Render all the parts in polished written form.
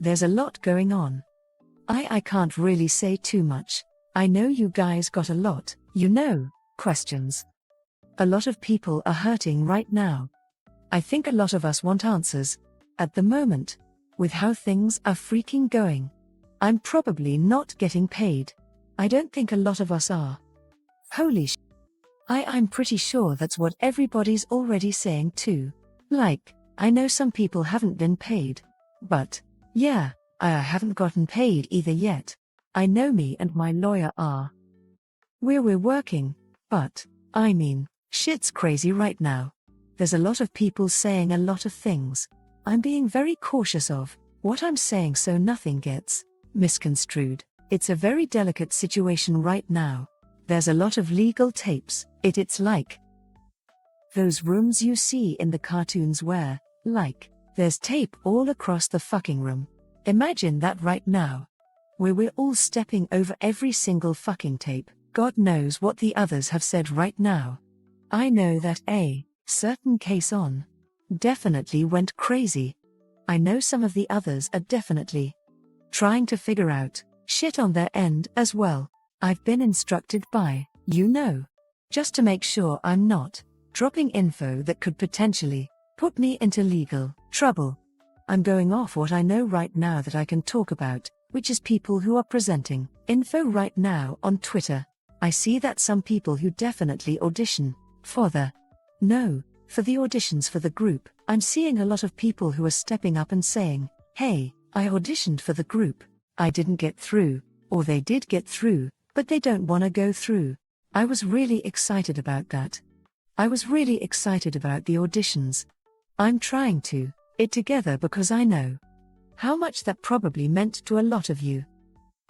There's a lot going on. I can't really say too much. I know you guys got a lot, questions. A lot of people are hurting right now. I think a lot of us want answers. At the moment, with how things are freaking going, I'm probably not getting paid. I don't think a lot of us are. Holy sh. I'm pretty sure that's what everybody's already saying too. Like, I know some people haven't been paid. But, yeah, I haven't gotten paid either yet. I know me and my lawyer are. We're working, but, I mean, shit's crazy right now. There's a lot of people saying a lot of things. I'm being very cautious of what I'm saying so nothing gets misconstrued. It's a very delicate situation right now. There's a lot of legal tapes. It's like those rooms you see in the cartoons where, like, there's tape all across the fucking room. Imagine that right now. Where we're all stepping over every single fucking tape. God knows what the others have said right now. I know that a certain case on definitely went crazy. I know some of the others are definitely trying to figure out shit on their end as well. I've been instructed by, just to make sure I'm not dropping info that could potentially put me into legal trouble. I'm going off what I know right now that I can talk about, which is people who are presenting info right now on Twitter. I see that some people who definitely audition for the auditions for the group. I'm seeing a lot of people who are stepping up and saying, hey, I auditioned for the group. I didn't get through, or they did get through, but they don't want to go through. I was really excited about that. I was really excited about the auditions. I'm trying to it together because I know how much that probably meant to a lot of you.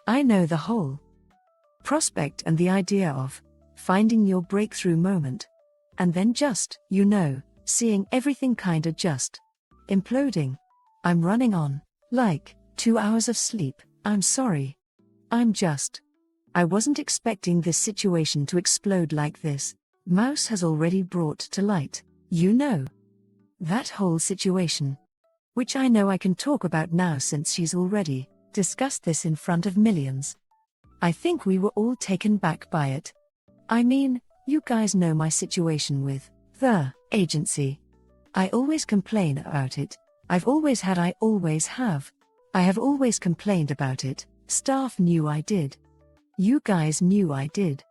I know the whole prospect and the idea of finding your breakthrough moment. And then just, seeing everything kinda just imploding. I'm running on, like, 2 hours of sleep. I'm sorry. I wasn't expecting this situation to explode like this. Mouse has already brought to light, that whole situation. Which I know I can talk about now since she's already discussed this in front of millions. I think we were all taken back by it. I mean, you guys know my situation with the agency. I always complain about it. I always have. I have always complained about it. Staff knew I did. You guys knew I did.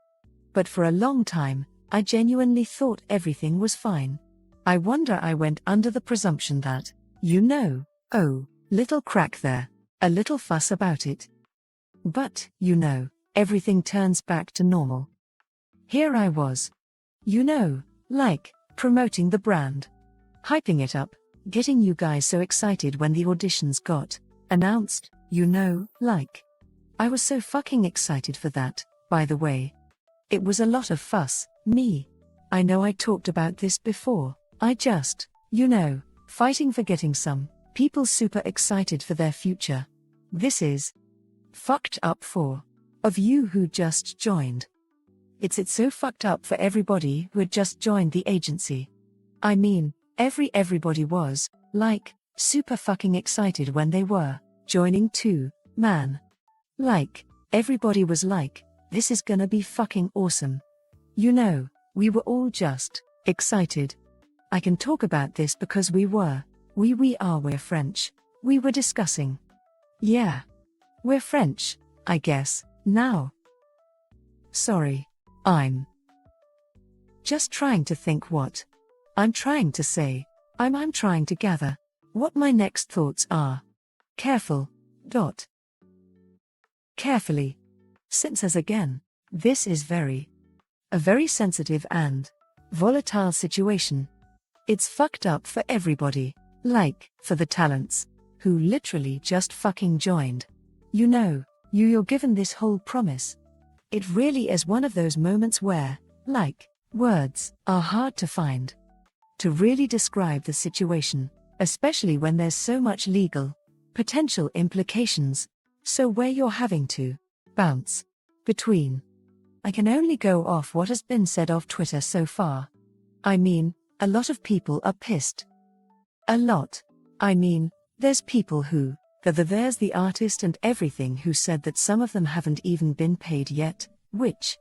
But for a long time, I genuinely thought everything was fine. I wonder I went under the presumption that, little crack there, a little fuss about it. But, everything turns back to normal. Here I was, like, promoting the brand, hyping it up, getting you guys so excited when the auditions got announced, like. I was so fucking excited for that, by the way. It was a lot of fuss, me. I know I talked about this before. I just, fighting for getting some people super excited for their future. This is fucked up for of you who just joined. It's so fucked up for everybody who had just joined the agency. I mean, everybody was, like, super fucking excited when they were joining too, man. Like, everybody was like, this is gonna be fucking awesome. We were all just excited. I can talk about this because we're French. We were discussing. Yeah. We're French, I guess, now. Sorry. I'm just trying to think what I'm trying to say. I'm trying to gather what my next thoughts are. Carefully. Since as again, this is a very sensitive and volatile situation. It's fucked up for everybody, like, for the talents, who literally just fucking joined. You're given this whole promise. It really is one of those moments where, like, words are hard to find to really describe the situation, especially when there's so much legal potential implications, so where you're having to bounce between. I can only go off what has been said off Twitter so far. I mean, a lot of people are pissed. A lot. I mean, there's people who There's the artist and everything who said that some of them haven't even been paid yet, which.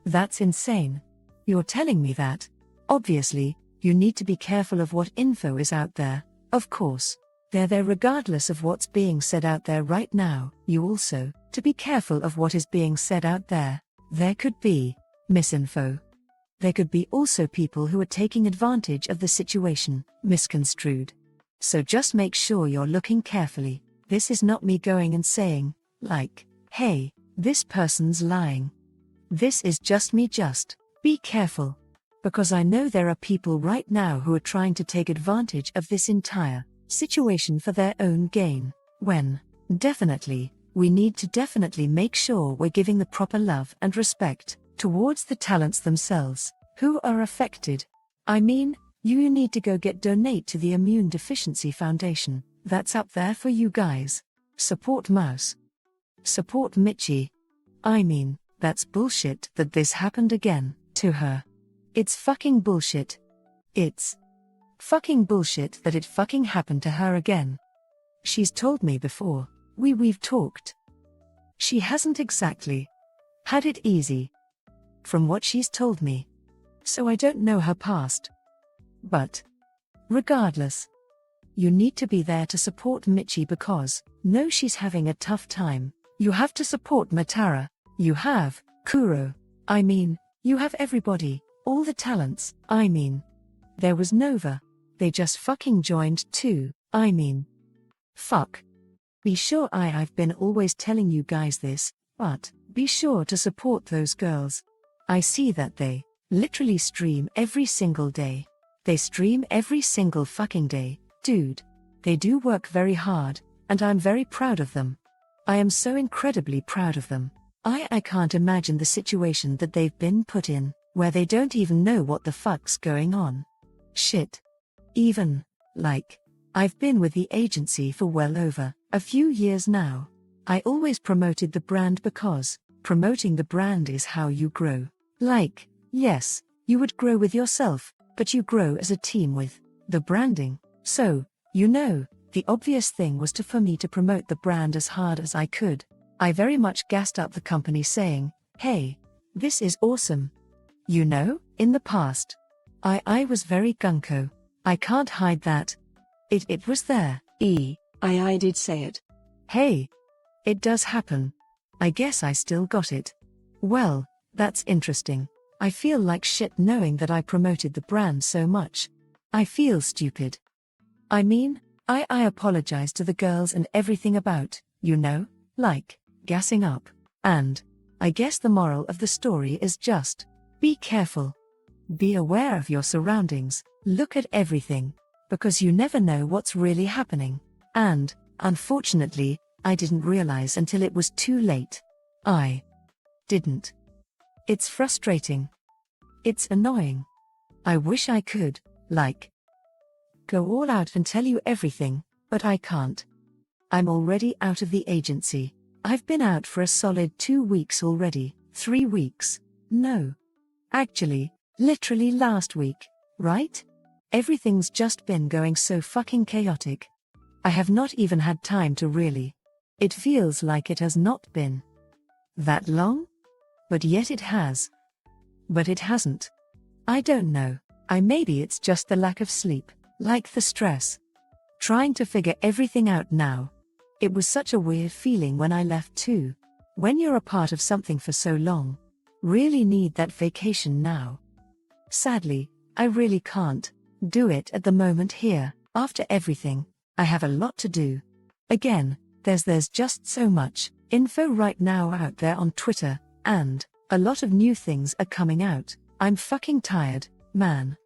That's insane. You're telling me that? Obviously, you need to be careful of what info is out there, of course. They're there regardless of what's being said out there right now. You also, to be careful of what is being said out there. There could be misinfo. There could be also people who are taking advantage of the situation, misconstrued. So just make sure you're looking carefully. This is not me going and saying, like, hey, this person's lying. This is just me be careful. Because I know there are people right now who are trying to take advantage of this entire situation for their own gain. Definitely, we need to definitely make sure we're giving the proper love and respect towards the talents themselves, who are affected. I mean, you need to go donate to the Immune Deficiency Foundation. That's up there for you guys. Support Mouse. Support Mitchie. I mean, that's bullshit that this happened again, to her. It's fucking bullshit. It's fucking bullshit that it fucking happened to her again. She's told me before, we've talked. She hasn't exactly had it easy. From what she's told me. So I don't know her past. But regardless, you need to be there to support Michi because, no, she's having a tough time. You have to support Matara. You have Kuro. I mean, you have everybody, all the talents. I mean, there was Nova. They just fucking joined too. I mean, fuck. Be sure I've been always telling you guys this, but be sure to support those girls. I see that they literally stream every single day. They stream every single fucking day, dude. They do work very hard, and I'm very proud of them. I am so incredibly proud of them. I can't imagine the situation that they've been put in, where they don't even know what the fuck's going on. Shit. Even, like, I've been with the agency for well over a few years now. I always promoted the brand because promoting the brand is how you grow. Like, yes, you would grow with yourself, but you grow as a team with the branding. So, the obvious thing was for me to promote the brand as hard as I could. I very much gassed up the company saying, hey, this is awesome. In the past, I was very gung-ho. I can't hide that. It was there. I did say it. Hey, it does happen. I guess I still got it. Well, that's interesting. I feel like shit knowing that I promoted the brand so much. I feel stupid. I mean, I apologize to the girls and everything about, like, gassing up. And I guess the moral of the story is just be careful. Be aware of your surroundings, look at everything, because you never know what's really happening. And, unfortunately, I didn't realize until it was too late. I didn't. It's frustrating. It's annoying. I wish I could, like, go all out and tell you everything, but I can't. I'm already out of the agency. I've been out for a solid 2 weeks already, 3 weeks. No. Actually, literally last week, right? Everything's just been going so fucking chaotic. I have not even had time to really. It feels like it has not been that long? But yet it has. But it hasn't. I don't know. Maybe it's just the lack of sleep, like the stress. Trying to figure everything out now. It was such a weird feeling when I left too. When you're a part of something for so long. Really need that vacation now. Sadly, I really can't do it at the moment here. After everything, I have a lot to do. Again, there's just so much info right now out there on Twitter, and a lot of new things are coming out. I'm fucking tired, man.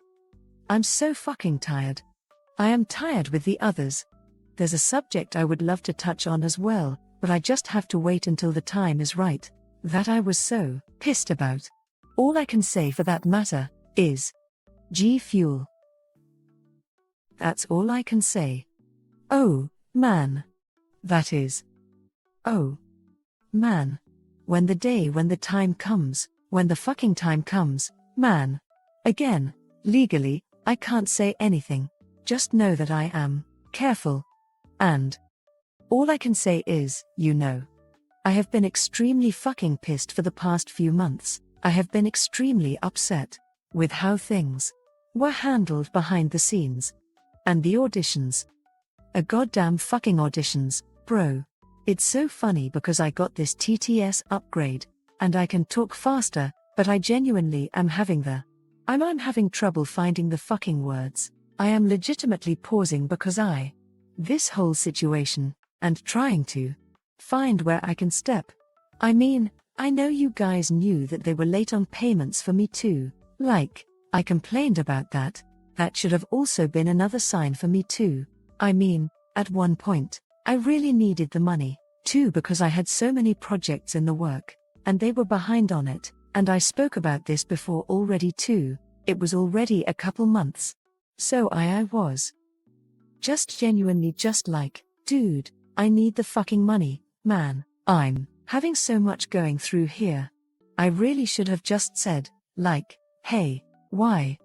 I'm so fucking tired. I am tired with the others. There's a subject I would love to touch on as well, but I just have to wait until the time is right. That I was so pissed about. All I can say for that matter is G Fuel. That's all I can say. Oh, man. That is. Oh. Man. When the time comes, when the fucking time comes, man. Again, legally, I can't say anything. Just know that I am careful. And All I can say is, I have been extremely fucking pissed for the past few months. I have been extremely upset with how things were handled behind the scenes. And the auditions. A goddamn fucking auditions, bro. It's so funny because I got this TTS upgrade, and I can talk faster, but I genuinely am having I'm having trouble finding the fucking words. I am legitimately pausing because this whole situation, and trying to find where I can step. I mean, I know you guys knew that they were late on payments for me too. Like, I complained about that. That should have also been another sign for me too. I mean, at one point, I really needed the money, too, because I had so many projects in the work, and they were behind on it, and I spoke about this before already too. It was already a couple months. So I was just genuinely just like, dude, I need the fucking money, man. I'm having so much going through here. I really should have just said, like, hey, why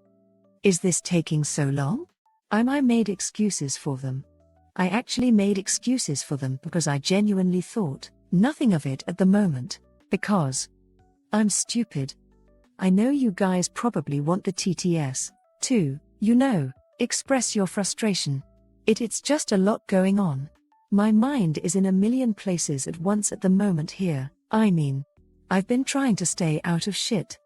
is this taking so long? I made excuses for them. I actually made excuses for them because I genuinely thought nothing of it at the moment, because I'm stupid. I know you guys probably want the TTS, too, express your frustration. It's just a lot going on. My mind is in a million places at once at the moment here. I mean, I've been trying to stay out of shit.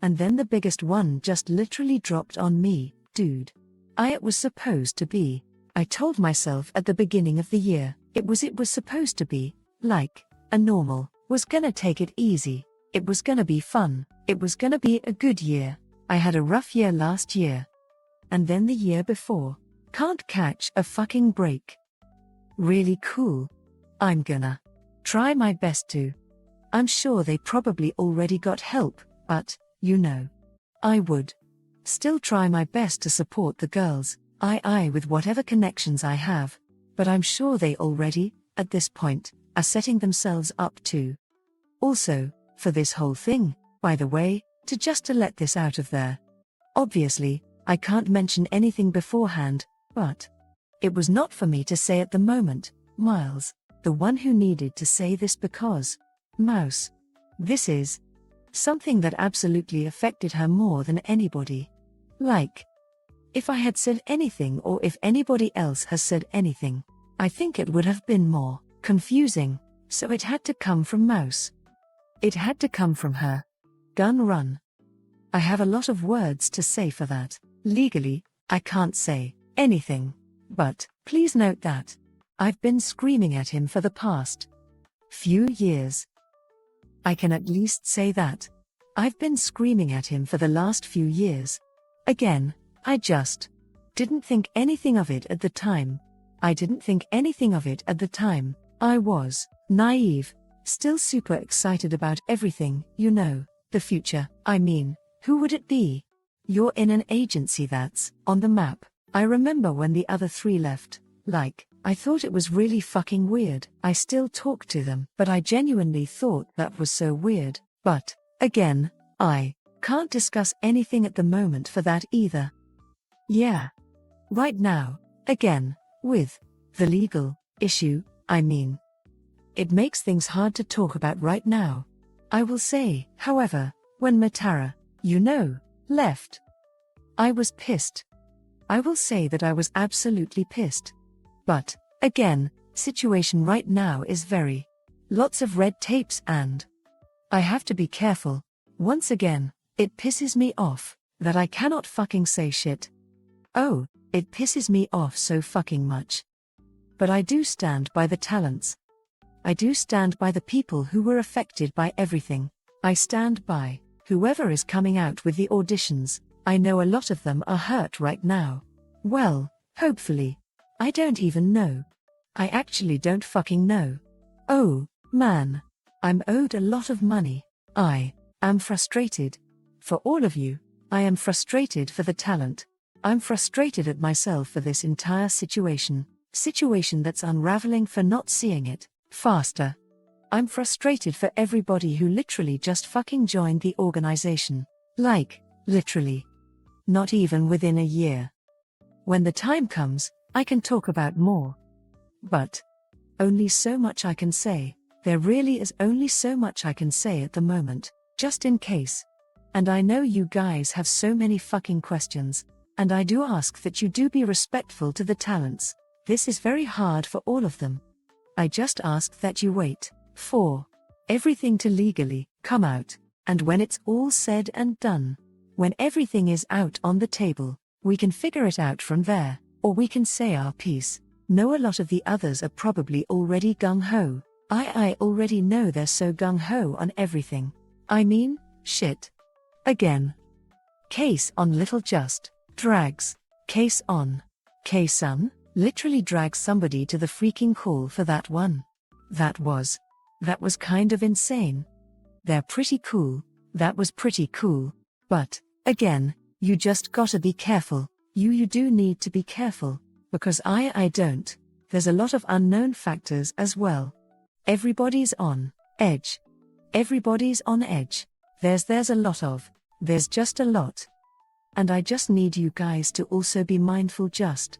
And then the biggest one just literally dropped on me, dude. It was supposed to be. I told myself at the beginning of the year, it was supposed to be, like, a normal, was gonna take it easy. It was gonna be fun. It was gonna be a good year. I had a rough year last year. And then the year before. Can't catch a fucking break. Really cool. I'm gonna try my best to. I'm sure they probably already got help, but, I would still try my best to support the girls, with whatever connections I have, but I'm sure they already, at this point, are setting themselves up to. Also, for this whole thing, by the way, to let this out of there. Obviously, I can't mention anything beforehand, but it was not for me to say at the moment, Miles, the one who needed to say this because, Mouse, this is something that absolutely affected her more than anybody. Like, if I had said anything or if anybody else has said anything, I think it would have been more confusing, so it had to come from Mouse. It had to come from her. Gun run. I have a lot of words to say for that. Legally, I can't say anything, but please note that I've been screaming at him for the past few years. I can at least say that. I've been screaming at him for the last few years. Again, I just didn't think anything of it at the time. I didn't think anything of it at the time. I was naive, still super excited about everything, the future. I mean, who would it be? You're in an agency that's on the map. I remember when the other three left, like, I thought it was really fucking weird. I still talk to them, but I genuinely thought that was so weird. But, again, I can't discuss anything at the moment for that either. Yeah. Right now, again, with the legal issue, I mean, it makes things hard to talk about right now. I will say, however, when Matara, left, I was pissed. I will say that I was absolutely pissed. But, again, situation right now is very lots of red tapes and I have to be careful. Once again, it pisses me off that I cannot fucking say shit. Oh, it pisses me off so fucking much. But I do stand by the talents. I do stand by the people who were affected by everything. I stand by whoever is coming out with the auditions. I know a lot of them are hurt right now. Well, hopefully. I don't even know. I actually don't fucking know. Oh, man. I'm owed a lot of money. I am frustrated. For all of you, I am frustrated for the talent. I'm frustrated at myself for this entire situation that's unraveling for not seeing it faster. I'm frustrated for everybody who literally just fucking joined the organization. Like, literally. Not even within a year. When the time comes, I can talk about more. But Only so much I can say. There really is only so much I can say at the moment, just in case. And I know you guys have so many fucking questions, and I do ask that you do be respectful to the talents. This is very hard for all of them. I just ask that you wait for everything to legally come out, and when it's all said and done, when everything is out on the table, we can figure it out from there, or we can say our piece. No, a lot of the others are probably already gung-ho. I already know they're so gung-ho on everything. I mean, shit. Again. Case on little just drags. Case on. K-Sun literally drags somebody to the freaking call for that one. That was kind of insane. They're pretty cool. That was pretty cool. But, again, you just gotta be careful. You do need to be careful. Because I don't. There's a lot of unknown factors as well. Everybody's on edge. Everybody's on edge. There's a lot of. There's just a lot. And I just need you guys to also be mindful just.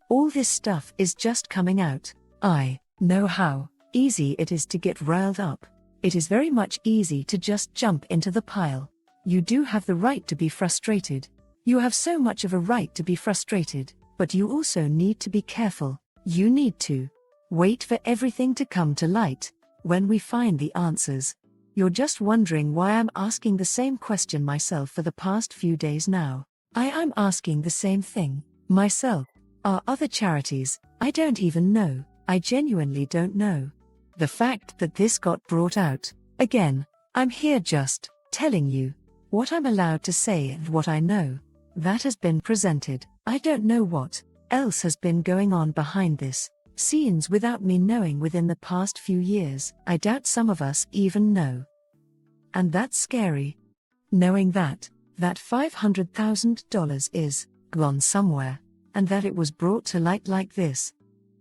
All this stuff is just coming out. I know how easy it is to get riled up. It is very much easy to just jump into the pile. You do have the right to be frustrated. You have so much of a right to be frustrated, but you also need to be careful. You need to wait for everything to come to light. When we find the answers. You're just wondering why I'm asking the same question myself for the past few days now. I'm asking the same thing myself. Are other charities? I don't even know. I genuinely don't know. The fact that this got brought out, again, I'm here just telling you what I'm allowed to say and what I know. That has been presented. I don't know what else has been going on behind this scenes without me knowing within the past few years. I doubt some of us even know. And that's scary. Knowing that $500,000 is gone somewhere, and that it was brought to light like this.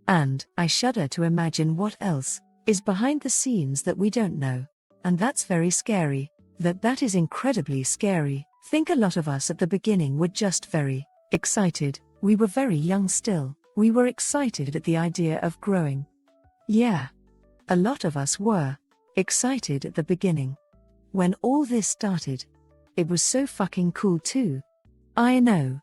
And I shudder to imagine what else is behind the scenes that we don't know. And that's very scary. That is incredibly scary. Think a lot of us at the beginning were just very excited. We were very young still. We were excited at the idea of growing. Yeah. A lot of us were excited at the beginning. When all this started. It was so fucking cool too. I know.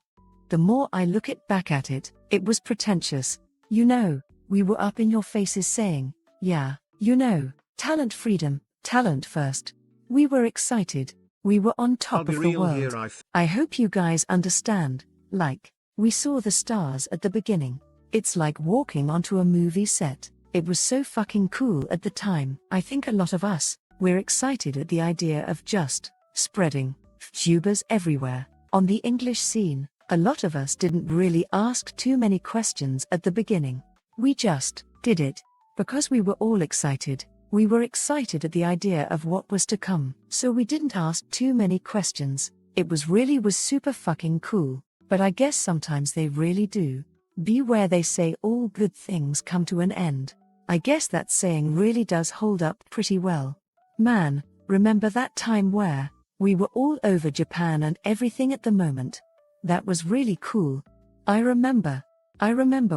The more I look back at it, it was pretentious. You know, we were up in your faces saying, yeah, you know, talent freedom, talent first. We were excited. We were on top of the world. I hope you guys understand. Like, we saw the stars at the beginning. It's like walking onto a movie set. It was so fucking cool at the time. I think a lot of us, we're excited at the idea of just spreading tubers everywhere. On the English scene, a lot of us didn't really ask too many questions at the beginning. We just did it. Because we were all excited. We were excited at the idea of what was to come. So we didn't ask too many questions. It was super fucking cool. But I guess sometimes they really do. Beware, they say all good things come to an end. I guess that saying really does hold up pretty well. Man, remember that time where we were all over Japan and everything at the moment? That was really cool. I remember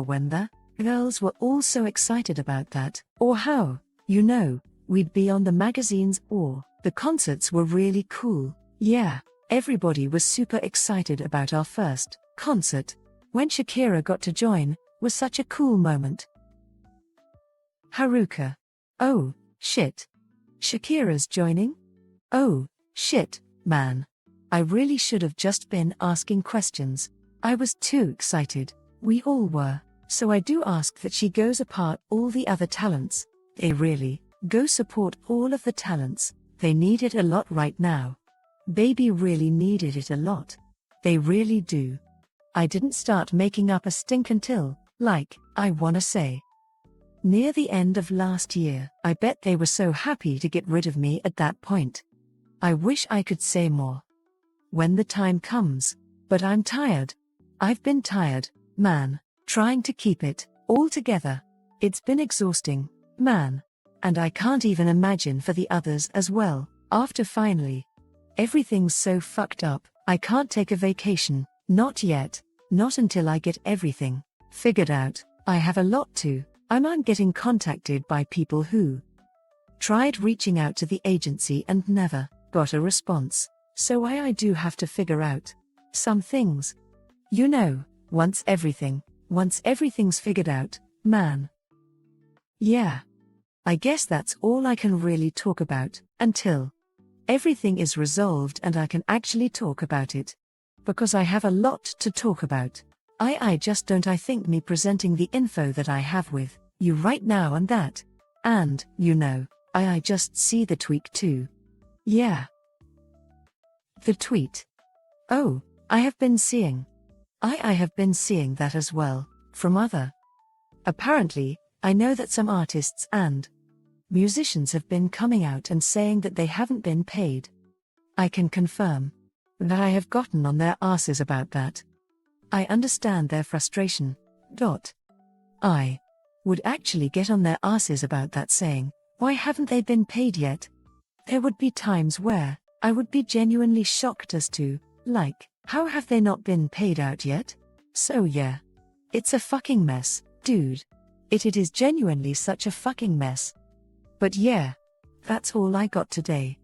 when the girls were all so excited about that. Or how, you know, we'd be on the magazines, or the concerts were really cool. Yeah, everybody was super excited about our first concert. When Shakira got to join, was such a cool moment. Haruka. Oh, shit. Shakira's joining? Oh, shit, man. I really should have just been asking questions. I was too excited. We all were. So I do ask that she goes apart all the other talents. They really go support all of the talents. They need it a lot right now. Baby really needed it a lot. They really do. I didn't start making up a stink until, like, I wanna say, near the end of last year. I bet they were so happy to get rid of me at that point. I wish I could say more. When the time comes. But I'm tired. I've been tired, man, trying to keep it all together. It's been exhausting, man. And I can't even imagine for the others as well. After finally, everything's so fucked up, I can't take a vacation. Not yet. Not until I get everything figured out. I have a lot to I'm getting contacted by people who tried reaching out to the agency and never got a response. So I do have to figure out some things. You know, once everything's figured out, man. Yeah. I guess that's all I can really talk about, until everything is resolved and I can actually talk about it. Because I have a lot to talk about. I just don't. I think me presenting the info that I have with you right now and that. And, you know, I just see the tweak too. Yeah. The tweet. Oh, I have been seeing. I have been seeing that as well, from other. Apparently, I know that some artists and musicians have been coming out and saying that they haven't been paid. I can confirm that I have gotten on their asses about that. I understand their frustration. I would actually get on their asses about that, saying, why haven't they been paid yet? There would be times where I would be genuinely shocked as to, like, how have they not been paid out yet? So yeah. It's a fucking mess, dude. It is genuinely such a fucking mess. But yeah. That's all I got today.